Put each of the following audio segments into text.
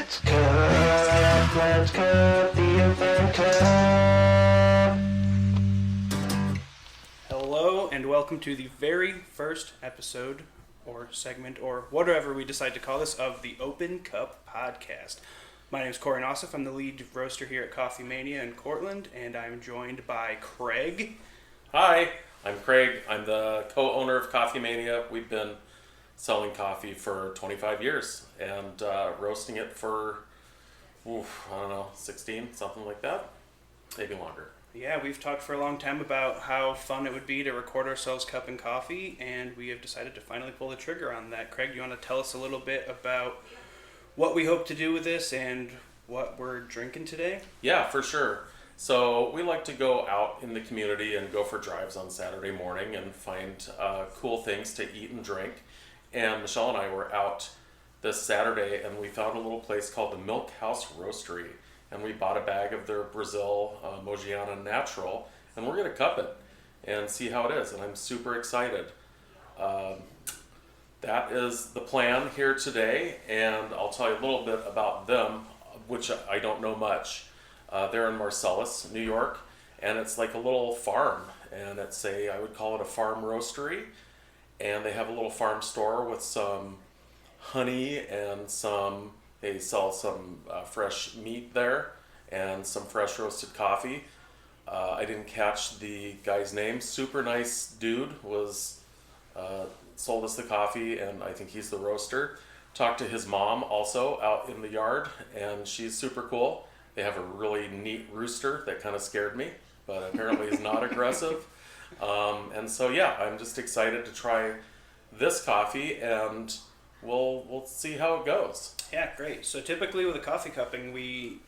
Let's cut the open cup. Hello and welcome to the very first episode or segment or whatever we decide to call this of the Open Cup podcast. My name is Kory and Craig. I'm the lead roaster here at Coffee Mania in Cortland, and I'm joined by Craig. Hi, I'm Craig. I'm the co-owner of Coffee Mania. We've been selling coffee for 25 years and roasting it for, 16, something like that. Maybe longer. Yeah, we've talked for a long time about how fun it would be to record ourselves cupping coffee, and we have decided to finally pull the trigger on that. Craig, you want to tell us a little bit about what we hope to do with this and what we're drinking today? Yeah, for sure. So we like to go out in the community and go for drives on Saturday morning and find cool things to eat and drink. And Michelle and I were out this Saturday and we found a little place called the Milk House Roastery. And we bought a bag of their Brazil Mogiana Natural, and we're going to cup it and see how it is. And I'm super excited. That is the plan here today, and I'll tell you a little bit about them, which I don't know much. They're in Marcellus, New York, and it's like a little farm, and I would call it a farm roastery, and they have a little farm store with some honey and they sell some fresh meat there and some fresh roasted coffee. I didn't catch the guy's name. Super nice dude was sold us the coffee, and I think he's the roaster. Talked to his mom also out in the yard, and she's super cool. They have a really neat rooster that kind of scared me, but apparently is not aggressive. And so yeah, I'm just excited to try this coffee, and we'll see how it goes. Yeah, great. So typically with a coffee cupping,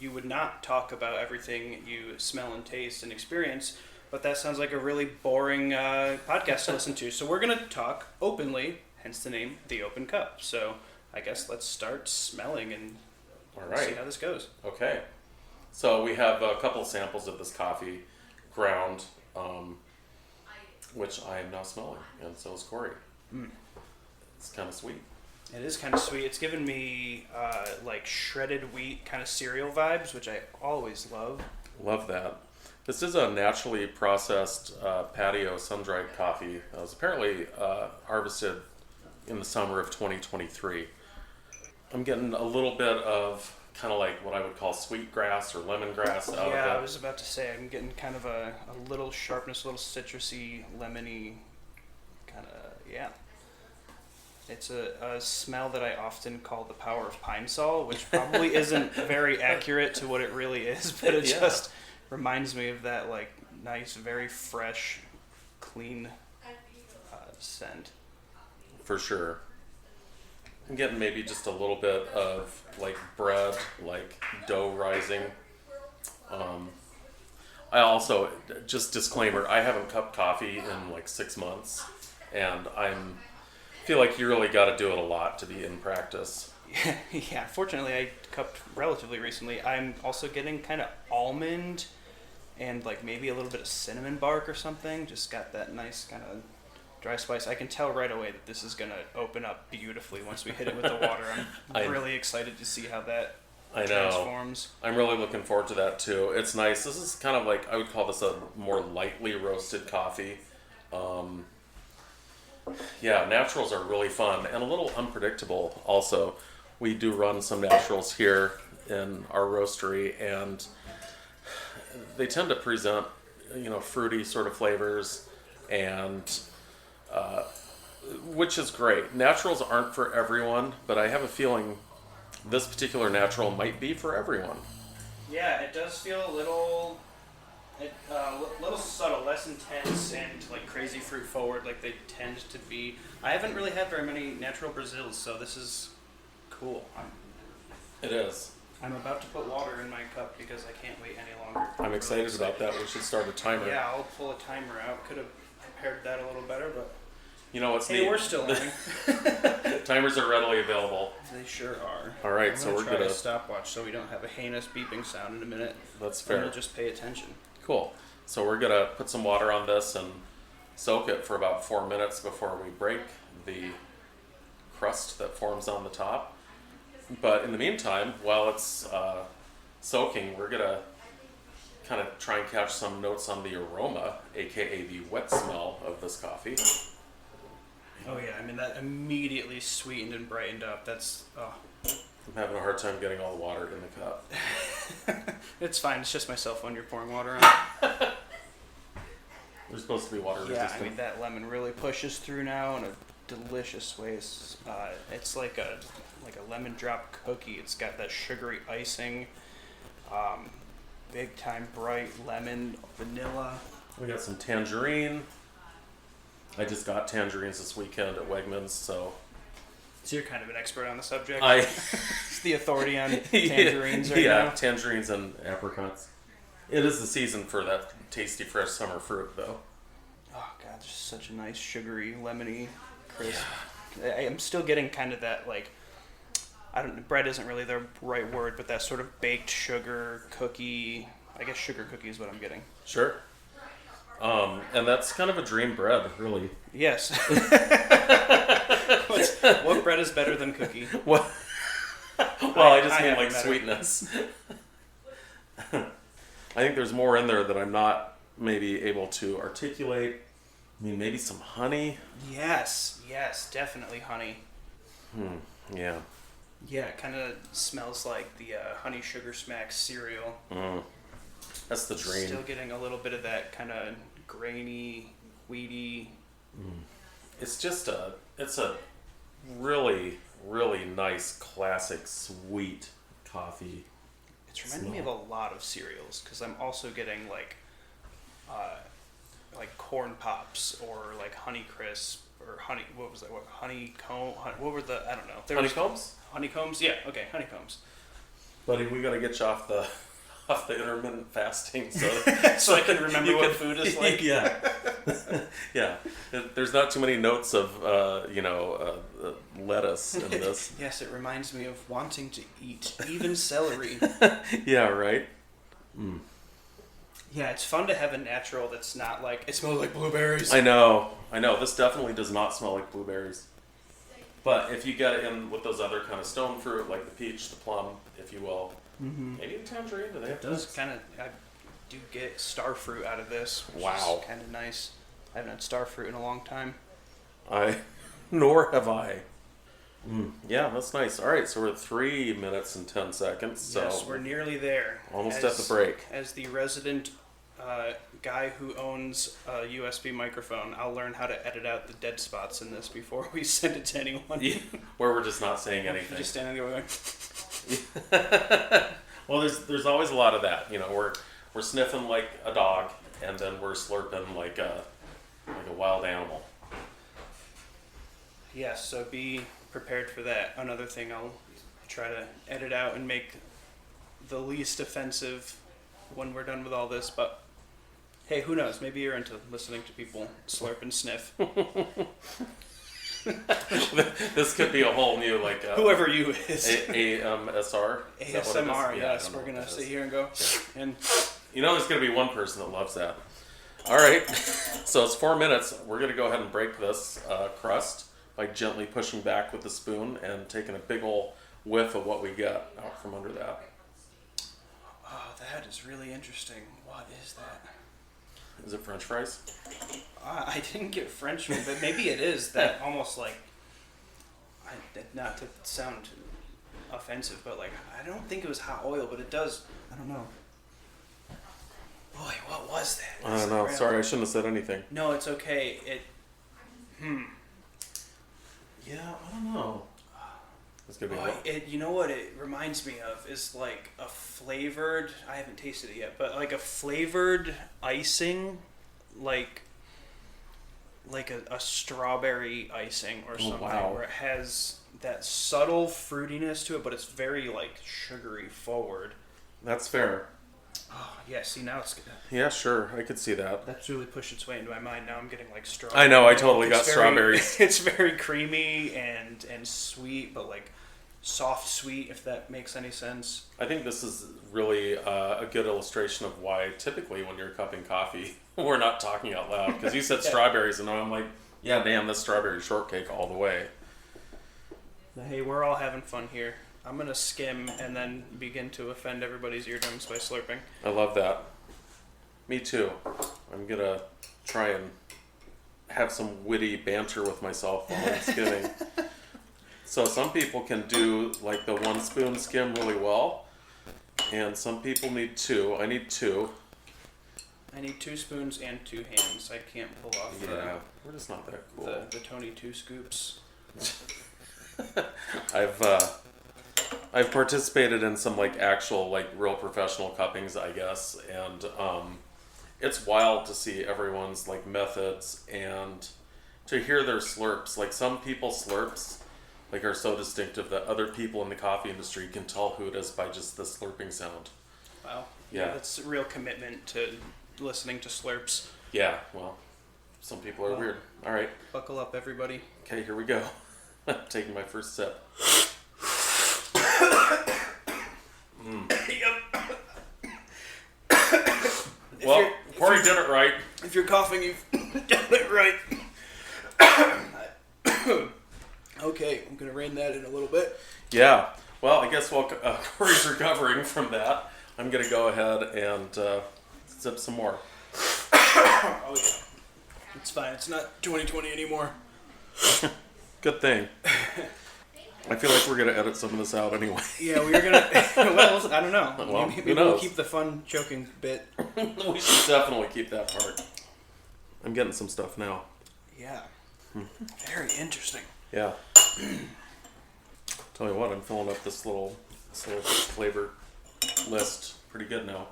you would not talk about everything you smell and taste and experience, but that sounds like a really boring podcast to listen to. So we're going to talk openly, hence the name, The Open Cup. So I guess let's start smelling and see how this goes. Okay. So we have a couple of samples of this coffee ground, which I am now smelling, and so is Kory. It's kind of sweet. It is kind of sweet. It's given me like shredded wheat kind of cereal vibes, which I always love. Love that. This is a naturally processed patio sun-dried coffee. It was apparently harvested in the summer of 2023. I'm getting a little bit of kind of like what I would call sweet grass or lemongrass out of it. Yeah, I was about to say I'm getting kind of a little sharpness, a little citrusy, lemony kind of, yeah. It's a smell that I often call the power of pine sol, which probably isn't very accurate to what it really is, but it just reminds me of that like nice, very fresh, clean scent. For sure. I'm getting maybe just a little bit of like bread, like dough rising. I also, just disclaimer, I haven't cupped coffee in like 6 months, and feel like you really got to do it a lot to be in practice. Yeah, fortunately I cupped relatively recently. I'm also getting kind of almond and like maybe a little bit of cinnamon bark or something. Just got that nice kind of dry spice. I can tell right away that this is going to open up beautifully once we hit it with the water. I'm really excited to see how that transforms. I'm really looking forward to that too. It's nice. This is kind of like, I would call this a more lightly roasted coffee. Yeah, naturals are really fun and a little unpredictable also. We do run some naturals here in our roastery, and they tend to present, fruity sort of flavors, and which is great. Naturals aren't for everyone, but I have a feeling this particular natural might be for everyone. Yeah, it does feel a little subtle, less intense and like crazy fruit forward like they tend to be. I haven't really had very many natural Brazils, so this is cool. It is. I'm about to put water in my cup because I can't wait any longer. I'm excited about that. We should start a timer. Yeah, I'll pull a timer out. Could have prepared that a little better, but you know what's neat? We're still learning. Timers are readily available. They sure are. All right, so we're gonna gonna try a stopwatch so we don't have a heinous beeping sound in a minute. That's fair. We'll just pay attention. Cool. So we're gonna put some water on this and soak it for about 4 minutes before we break the crust that forms on the top. But in the meantime, while it's soaking, we're gonna kind of try and catch some notes on the aroma, aka the wet smell of this coffee. Oh yeah, I mean that immediately sweetened and brightened up. That's I'm having a hard time getting all the water in the cup. it's fine. It's just my cell phone you're pouring water on. They're supposed to be water Yeah, resistant. I mean that lemon really pushes through now in a delicious way. It's like a lemon drop cookie. It's got that sugary icing, big time bright lemon, vanilla. We got some tangerine. I just got tangerines this weekend at Wegmans, so So you're kind of an expert on the subject. I It's the authority on tangerines right yeah, now. tangerines and apricots. It is the season for that tasty fresh summer fruit, though. Oh god, just such a nice sugary, lemony, crisp. I am still getting kind of that like, I don't. Bread isn't really the right word, but that sort of baked sugar cookie. I guess sugar cookie is what I'm getting. Sure. And that's kind of a dream bread, really. Yes. What bread is better than cookie? What? Well, I just I mean have like it better. sweetness. I think there's more in there that I'm not maybe able to articulate. I mean, maybe some honey. Yes, definitely honey. Yeah. Yeah, it kind of smells like the Honey Sugar Smack cereal. That's the dream. Still getting a little bit of that kind of grainy, wheaty. It's just it's a really, really nice, classic, sweet coffee. It's reminding me of a lot of cereals because I'm also getting like corn pops or like Honey Crisp or honey. What was that? What honeycomb? What were the? I don't know. There was- Honeycombs? Honeycombs? Yeah. Okay. Honeycombs. Buddy, we gotta get you off the intermittent fasting so So I can remember you what can- food is like. Yeah. Yeah. There's not too many notes of lettuce in this. Yes, it reminds me of wanting to eat even celery. Yeah, right. Yeah, it's fun to have a natural that's not like it smells like blueberries. I know. This definitely does not smell like blueberries. But if you get it in with those other kind of stone fruit, like the peach, the plum, if you will, maybe the tangerine, do they have It does those? kind of. I do get star fruit out of this. Which Wow. is kind of nice. I haven't had star fruit in a long time. Nor have I. Yeah, that's nice. All right, so we're at 3 minutes and 10 seconds. So Yes, we're nearly there. almost at the break. As the resident guy who owns a USB microphone, I'll learn how to edit out the dead spots in this before we send it to anyone. Yeah, where we're just not saying anything. Just standing there going, Well, there's always a lot of that. We're sniffing like a dog, and then we're slurping like a wild animal. yes, so be prepared for that. Another thing I'll try to edit out and make the least offensive when we're done with all this, but hey, who knows? Maybe you're into listening to people slurp and sniff. This could be a whole new Whoever you is. AMSR. Is that what it is? ASMR, Yeah, I yes. don't know We're what going that to sit is. here and go, and There's going to be one person that loves that. All right, so it's 4 minutes. We're going to go ahead and break this crust by gently pushing back with the spoon and taking a big ol' whiff of what we got out from under that. oh, that is really interesting. What is that? Is it French fries? I didn't get French food, but maybe it is that almost like, not to sound offensive, but like, I don't think it was hot oil, but it does, I don't know. Boy, what was that? I don't know. Sorry, I shouldn't have said anything. No, it's okay. Yeah, I don't know. It's going to be You know what it reminds me of is like a flavored, I haven't tasted it yet, but like a flavored icing, like a strawberry icing or something, wow. where it has that subtle fruitiness to it, but it's very like sugary forward. That's fair. Oh, yeah, see, now it's Yeah, sure. I could see that. that's really pushed its way into my mind. Now I'm getting like strawberry. I know, I totally got It's strawberries. It's very creamy and sweet, but like soft sweet, if that makes any sense. I think this is really a good illustration of why typically when you're cupping coffee, we're not talking out loud. Because you said strawberries, and I'm like, yeah, damn, this strawberry shortcake all the way. Hey, we're all having fun here. I'm gonna skim and then begin to offend everybody's eardrums by slurping. I love that. Me too. I'm gonna try and have some witty banter with myself while I'm skimming. So some people can do like the 1 spoon skim really well, and some people need 2. I need 2. I need 2 spoons and 2 hands. I can't pull off Yeah, we're just not that cool. the Tony 2 scoops. I've participated in some like actual like real professional cuppings, I guess, and it's wild to see everyone's like methods and to hear their slurps. Like some people's slurps like are so distinctive that other people in the coffee industry can tell who it is by just the slurping sound. Wow. Yeah. That's a real commitment to listening to slurps. Yeah, well, some people are weird. All right. Buckle up, everybody. Okay, here we go. Taking my first sip. Well, Kory did it right. If you're coughing, you've done it right. Okay, I'm going to rein that in a little bit. Yeah. Well, I guess while Kory's recovering from that, I'm going to go ahead and sip some more. Oh, yeah. It's fine. It's not 2020 anymore. Good thing. I feel like we're going to edit some of this out anyway. Yeah, we are going to... Well, I don't know. Well, maybe who knows? we'll keep the fun choking bit. We should definitely keep that part. I'm getting some stuff now. Yeah. Very interesting. Yeah. Tell you what, I'm filling up this little flavor list pretty good now.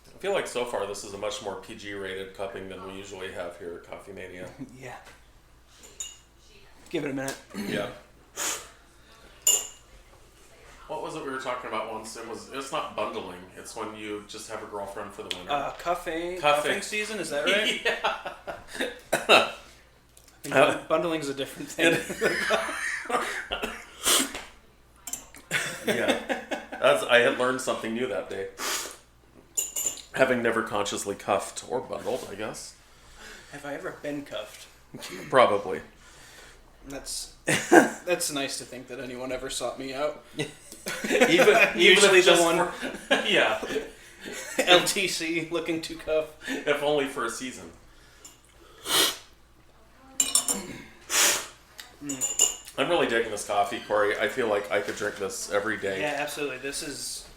I feel like so far this is a much more PG rated cupping than we usually have here at Coffee Mania. Yeah. Give it a minute. Yeah. What was it we were talking about once? It's not bundling. It's when you just have a girlfriend for the winter. Cuffing season, is that right? Yeah. I think bundling's a different thing. Yeah. I had learned something new that day. Having never consciously cuffed or bundled, I guess. Have I ever been cuffed? Probably. That's nice to think that anyone ever sought me out. Even Usually if the just one for- yeah. LTC looking to cuff. If only for a season. I'm really digging this coffee, Kory. I feel like I could drink this every day. Yeah, absolutely. This is,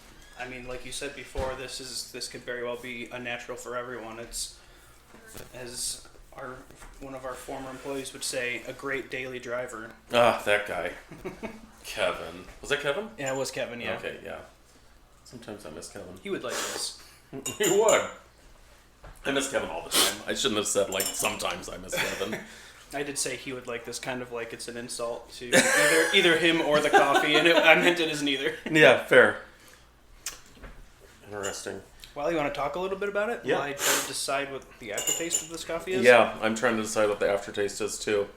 I mean, like you said before, this could very well be a natural for everyone. It's, as one of our former employees would say, a great daily driver. Ah, that guy. Kevin. Was that Kevin? Yeah, it was Kevin, yeah. Okay, yeah. Sometimes I miss Kevin. He would like this. He would. I miss Kevin all the time. I shouldn't have said, like, sometimes I miss Kevin. I did say he would like this, kind of like it's an insult to either him or the coffee, and I meant it as neither. Yeah, fair. Interesting. Well, you want to talk a little bit about it? Yeah. While I try to decide what the aftertaste of this coffee is? Yeah, I'm trying to decide what the aftertaste is, too.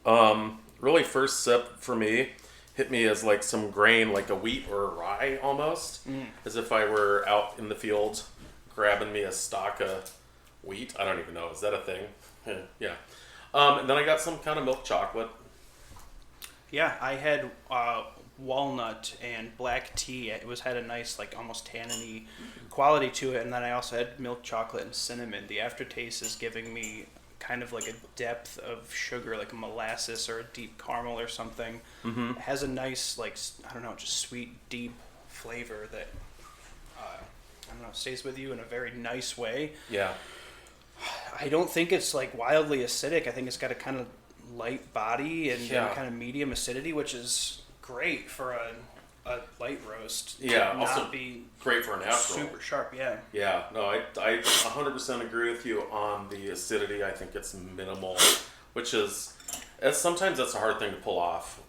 Really, first sip for me hit me as like some grain, like a wheat or a rye almost. As if I were out in the field grabbing me a stalk of wheat. I don't even know. Is that a thing? Yeah. And then I got some kind of milk chocolate. Yeah, I had walnut and black tea. It had a nice, like, almost tanniny quality to it. And then I also had milk chocolate and cinnamon. The aftertaste is giving me kind of like a depth of sugar, like a molasses or a deep caramel or something. Mm-hmm. It has a nice, like, I don't know, just sweet, deep flavor that, I don't know, stays with you in a very nice way. Yeah. I don't think it's like wildly acidic. I think it's got a kind of light body and kind of medium acidity, which is great for a light roast. Yeah, not also be great for a natural. super sharp. Yeah. Yeah, no, I 100% agree with you on the acidity. I think it's minimal, which is, sometimes that's a hard thing to pull off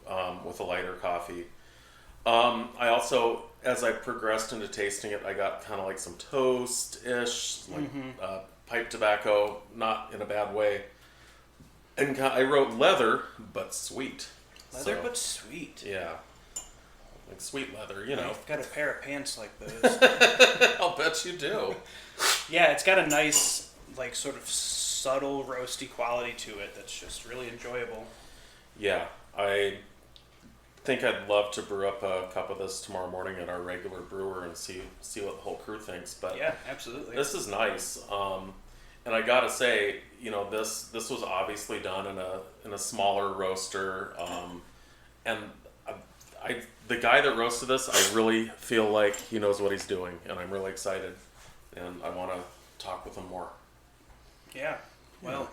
with a lighter coffee. I also, as I progressed into tasting it, I got kind of like some toast-ish, like pipe tobacco, not in a bad way. And I wrote leather, but sweet. Leather, but sweet. Yeah. Like sweet leather, you know. I've got a pair of pants like those. I'll bet you do. Yeah, it's got a nice, like, sort of subtle roasty quality to it that's just really enjoyable. Yeah, I think I'd love to brew up a cup of this tomorrow morning at our regular brewer and see what the whole crew thinks. But Yeah, absolutely. this is nice. And I gotta say, this was obviously done in a smaller roaster. And the guy that roasted this, I really feel like he knows what he's doing, and I'm really excited, and I want to talk with him more. Yeah. Well,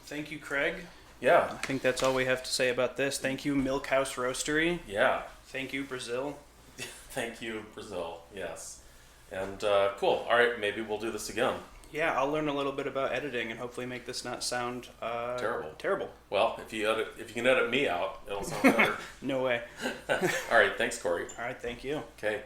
thank you, Craig. Yeah. I think that's all we have to say about this. Thank you, Milk House Roastery. Yeah. Thank you, Brazil. Thank you, Brazil. Yes. And cool. All right, maybe we'll do this again. Yeah, I'll learn a little bit about editing and hopefully make this not sound Terrible. Well, if you can edit me out, it'll sound better. No way. All right, thanks, Kory. All right, thank you. Okay.